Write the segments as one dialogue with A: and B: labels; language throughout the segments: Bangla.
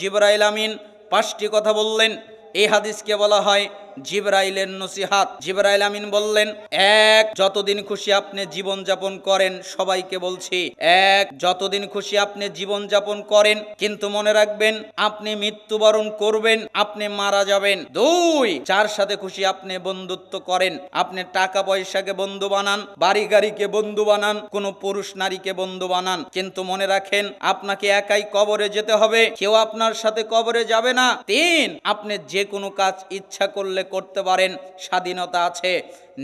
A: জিবরাইল আমিন 5টি কথা বললেন। এই হাদিসকে বলা হয় জিবরাইলের নসিহাত। জিবরাইল আমিন বললেন, এক, যতদিন খুশি আপনি জীবন যাপন করেন, সবাইকে বলছি, এক, যতদিন খুশি আপনি জীবন যাপন করেন, কিন্তু মনে রাখবেন আপনি মৃত্যুবরণ করবেন, আপনি মারা যাবেন। দুই, যার সাথে খুশি আপনি বন্ধুত্ব করেন, আপনি টাকা পয়সাকে বন্ধু বানান, বাড়ি গাড়িকে বন্ধু বানান, কোন পুরুষ নারীকে বন্ধু বানান, কিন্তু মনে রাখেন আপনাকে একাই কবরে যেতে হবে, কেউ আপনার সাথে কবরে যাবে না। তিন, আপনি যে কোনো কাজ ইচ্ছা করলে করতে পারেন, স্বাধীনতা আছে।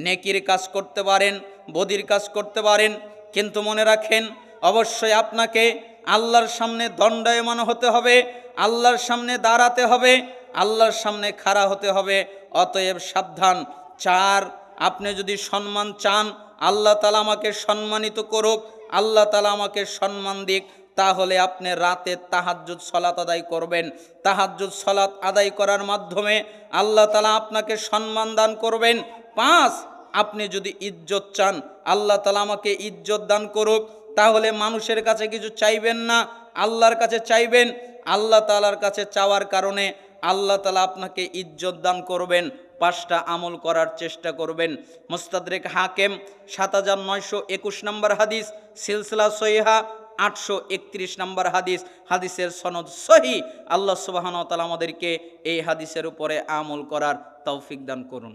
A: নেকির কাজ করতে পারেন, বদির কাজ করতে পারেন, কিন্তু মনে রাখেন অবশ্যই আপনাকে আল্লাহর সামনে দণ্ডায়মান হতে হবে, আল্লাহর সামনে দাঁড়াতে হবে, আল্লাহর সামনে খাড়া হতে হবে। অতএব সাবধান। চার, আপনি যদি সম্মান চান, আল্লাহ তাআলা আমাকে সম্মানিত করুক, আল্লাহ তাআলা আমাকে সম্মান দিক, তাহলে আপনি রাতে তাহাজ্জুদ সালাত আদায় করবেন। তাহাজ্জুদ সালাত আদায় করার মাধ্যমে আল্লাহ তাআলা আপনাকে সম্মান দান করবেন। পাঁচ, আপনি যদি ইজ্জত চান, আল্লাহ তাআলা আমাকে ইজ্জত দান করুক, তাহলে মানুষের কাছে কিছু চাইবেন না, আল্লাহর কাছে চাইবেন। আল্লাহ তাআলার কাছে চাওয়ার কারণে আল্লাহ তাআলা আপনাকে ইজ্জত দান করবেন। 5টা আমল করার চেষ্টা করবেন। মুস্তাদরিক হাকিম 7921 নম্বর হাদিস, সিলসিলা সহিহা 831 নম্বর হাদিস, হাদিসের সনদ সহিহ। আল্লাহ সুবহানাহু ওয়া তাআলা আমাদেরকে এই হাদিসের উপরে আমল করার তৌফিক দান করুন।